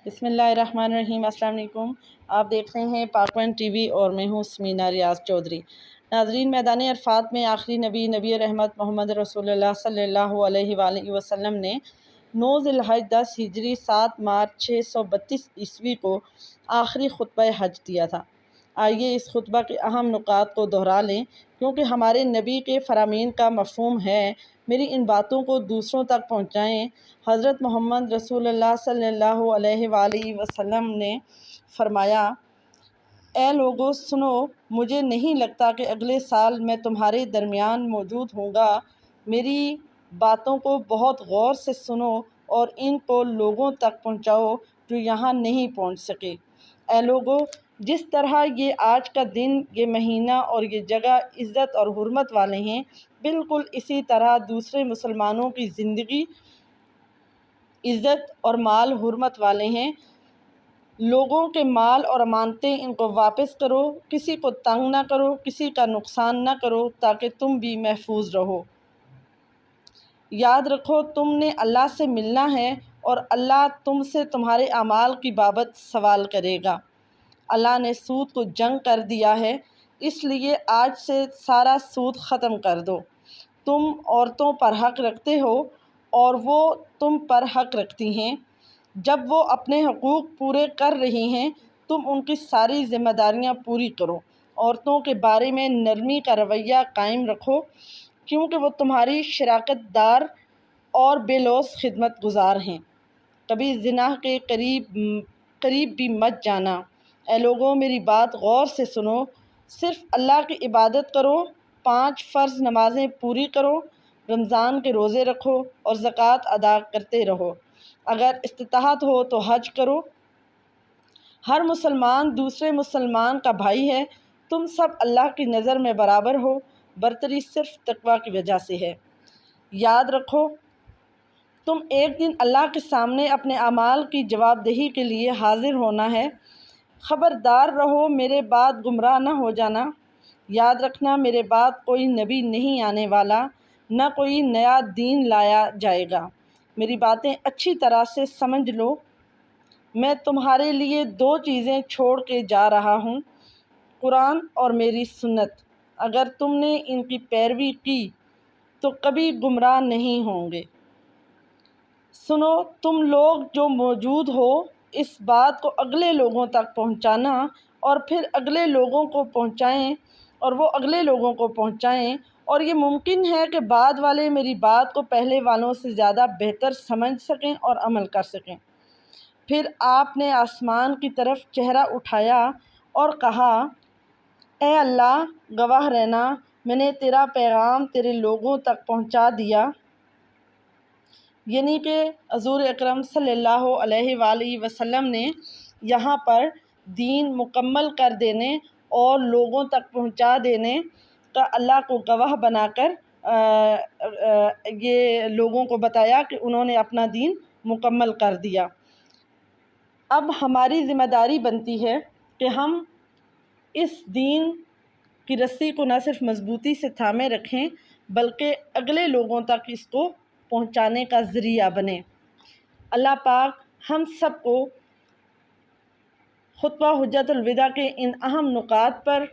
بسم اللہ الرحمن الرحیم۔ السلام علیکم۔ آپ دیکھ رہے ہیں پاک پوائنٹ ٹی وی اور میں ہوں سمینا ریاض چودھری۔ ناظرین، میدان عرفات میں آخری نبی رحمت محمد رسول اللہ صلی اللہ علیہ وآلہ وسلم نے 9 ذی الحج 10 ہجری 7 مارچ 632 عیسوی کو آخری خطبہ حج دیا تھا۔ آئیے اس خطبہ کے اہم نکات کو دہرا لیں، کیونکہ ہمارے نبی کے فرامین کا مفہوم ہے میری ان باتوں کو دوسروں تک پہنچائیں۔ حضرت محمد رسول اللہ صلی اللہ علیہ وآلہ وسلم نے فرمایا، اے لوگو سنو، مجھے نہیں لگتا کہ اگلے سال میں تمہارے درمیان موجود ہوں گا۔ میری باتوں کو بہت غور سے سنو اور ان کو لوگوں تک پہنچاؤ جو یہاں نہیں پہنچ سکے۔ اے لوگو، جس طرح یہ آج کا دن، یہ مہینہ اور یہ جگہ عزت اور حرمت والے ہیں، بالکل اسی طرح دوسرے مسلمانوں کی زندگی، عزت اور مال حرمت والے ہیں۔ لوگوں کے مال اور امانتیں ان کو واپس کرو، کسی کو تنگ نہ کرو، کسی کا نقصان نہ کرو، تاکہ تم بھی محفوظ رہو۔ یاد رکھو تم نے اللہ سے ملنا ہے اور اللہ تم سے تمہارے اعمال کی بابت سوال کرے گا۔ اللہ نے سود کو جنگ کر دیا ہے، اس لیے آج سے سارا سود ختم کر دو۔ تم عورتوں پر حق رکھتے ہو اور وہ تم پر حق رکھتی ہیں۔ جب وہ اپنے حقوق پورے کر رہی ہیں، تم ان کی ساری ذمہ داریاں پوری کرو۔ عورتوں کے بارے میں نرمی کا رویہ قائم رکھو، کیونکہ وہ تمہاری شراکت دار اور بے لوث خدمت گزار ہیں۔ کبھی زنا کے قریب بھی مت جانا۔ اے لوگوں، میری بات غور سے سنو، صرف اللہ کی عبادت کرو، 5 فرض نمازیں پوری کرو، رمضان کے روزے رکھو اور زکوٰۃ ادا کرتے رہو۔ اگر استطاعت ہو تو حج کرو۔ ہر مسلمان دوسرے مسلمان کا بھائی ہے۔ تم سب اللہ کی نظر میں برابر ہو، برتری صرف تقویٰ کی وجہ سے ہے۔ یاد رکھو تم ایک دن اللہ کے سامنے اپنے اعمال کی جواب دہی کے لیے حاضر ہونا ہے۔ خبردار رہو میرے بعد گمراہ نہ ہو جانا۔ یاد رکھنا میرے بعد کوئی نبی نہیں آنے والا، نہ کوئی نیا دین لایا جائے گا۔ میری باتیں اچھی طرح سے سمجھ لو۔ میں تمہارے لیے 2 چیزیں چھوڑ کے جا رہا ہوں، قرآن اور میری سنت۔ اگر تم نے ان کی پیروی کی تو کبھی گمراہ نہیں ہوں گے۔ سنو تم لوگ جو موجود ہو، اس بات کو اگلے لوگوں تک پہنچانا اور پھر اگلے لوگوں کو پہنچائیں اور وہ اگلے لوگوں کو پہنچائیں، اور یہ ممکن ہے کہ بعد والے میری بات کو پہلے والوں سے زیادہ بہتر سمجھ سکیں اور عمل کر سکیں۔ پھر آپ نے آسمان کی طرف چہرہ اٹھایا اور کہا، اے اللہ، گواہ رہنا، میں نے تیرا پیغام تیرے لوگوں تک پہنچا دیا۔ یعنی کہ حضور اکرم صلی اللہ علیہ وآلہ وسلم نے یہاں پر دین مکمل کر دینے اور لوگوں تک پہنچا دینے کا اللہ کو گواہ بنا کر یہ لوگوں کو بتایا کہ انہوں نے اپنا دین مکمل کر دیا۔ اب ہماری ذمہ داری بنتی ہے کہ ہم اس دین کی رسی کو نہ صرف مضبوطی سے تھامے رکھیں، بلکہ اگلے لوگوں تک اس کو پہنچانے کا ذریعہ بنیں۔ اللہ پاک ہم سب کو خطبہ حجۃ الوداع کے ان اہم نکات پر،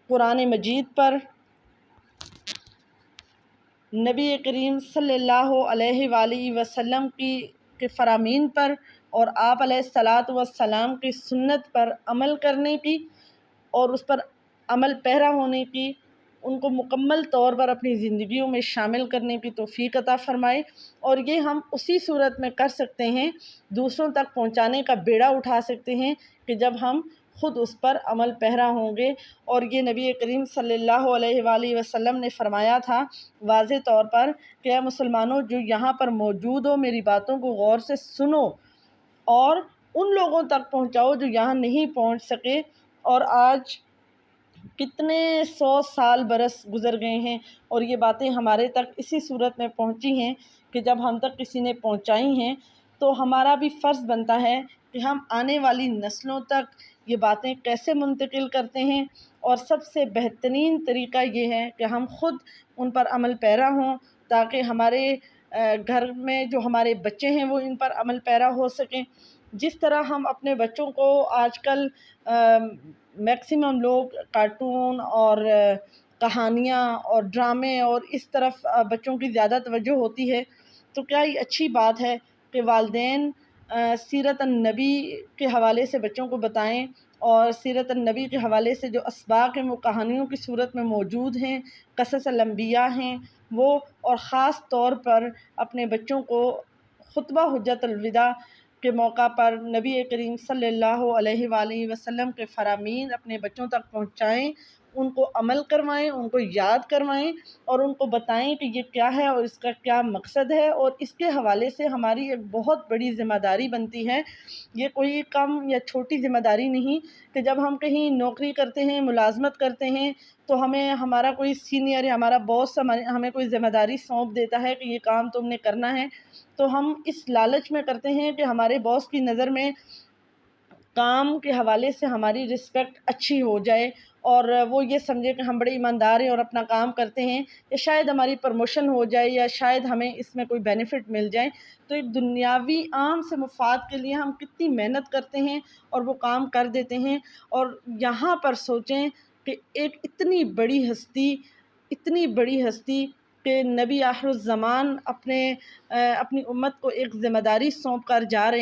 قرآن مجید پر، نبی کریم صلی اللہ علیہ وآلہ وسلم کے فرامین پر اور آپ علیہ الصلاۃ والسلام کی سنت پر عمل کرنے کی اور اس پر عمل پیرا ہونے کی، ان کو مکمل طور پر اپنی زندگیوں میں شامل کرنے کی توفیق عطا فرمائے۔ اور یہ ہم اسی صورت میں کر سکتے ہیں، دوسروں تک پہنچانے کا بیڑا اٹھا سکتے ہیں کہ جب ہم خود اس پر عمل پیرا ہوں گے۔ اور یہ نبی کریم صلی اللہ علیہ وآلہ وسلم نے فرمایا تھا واضح طور پر کہ اے مسلمانوں جو یہاں پر موجود ہو، میری باتوں کو غور سے سنو اور ان لوگوں تک پہنچاؤ جو یہاں نہیں پہنچ سکے۔ اور آج کتنے 100 سال برس گزر گئے ہیں اور یہ باتیں ہمارے تک اسی صورت میں پہنچی ہیں کہ جب ہم تک کسی نے پہنچائی ہیں تو ہمارا بھی فرض بنتا ہے کہ ہم آنے والی نسلوں تک یہ باتیں کیسے منتقل کرتے ہیں۔ اور سب سے بہترین طریقہ یہ ہے کہ ہم خود ان پر عمل پیرا ہوں، تاکہ ہمارے گھر میں جو ہمارے بچے ہیں وہ ان پر عمل پیرا ہو سکیں۔ جس طرح ہم اپنے بچوں کو آج کل میکسیمم لوگ کارٹون اور کہانیاں اور ڈرامے اور اس طرف بچوں کی زیادہ توجہ ہوتی ہے، تو کیا یہ اچھی بات ہے کہ والدین سیرت النبی کے حوالے سے بچوں کو بتائیں، اور سیرت النبی کے حوالے سے جو اسباق ہیں وہ کہانیوں کی صورت میں موجود ہیں، قصص الانبیاء ہیں وہ، اور خاص طور پر اپنے بچوں کو خطبہ حجت الوداع کے موقع پر نبی کریم صلی اللہ علیہ وآلہ وسلم کے فرامین اپنے بچوں تک پہنچائیں، ان کو عمل کروائیں، ان کو یاد کروائیں، اور ان کو بتائیں کہ یہ کیا ہے اور اس کا کیا مقصد ہے، اور اس کے حوالے سے ہماری ایک بہت بڑی ذمہ داری بنتی ہے۔ یہ کوئی کم یا چھوٹی ذمہ داری نہیں کہ جب ہم کہیں نوکری کرتے ہیں، ملازمت کرتے ہیں، تو ہمیں ہمارا کوئی سینئر یا ہمارا باس ہمیں کوئی ذمہ داری سونپ دیتا ہے کہ یہ کام تم نے کرنا ہے، تو ہم اس لالچ میں کرتے ہیں کہ ہمارے باس کی نظر میں کام کے حوالے سے ہماری رسپیکٹ اچھی ہو جائے، اور وہ یہ سمجھے کہ ہم بڑے ایماندار ہیں اور اپنا کام کرتے ہیں، یا شاید ہماری پروموشن ہو جائے، یا شاید ہمیں اس میں کوئی بینیفٹ مل جائے۔ تو ایک دنیاوی عام سے مفاد کے لیے ہم کتنی محنت کرتے ہیں اور وہ کام کر دیتے ہیں، اور یہاں پر سوچیں کہ ایک اتنی بڑی ہستی کہ نبی آخر الزمان اپنی امت کو ایک ذمہ داری سونپ کر جا رہے ہیں۔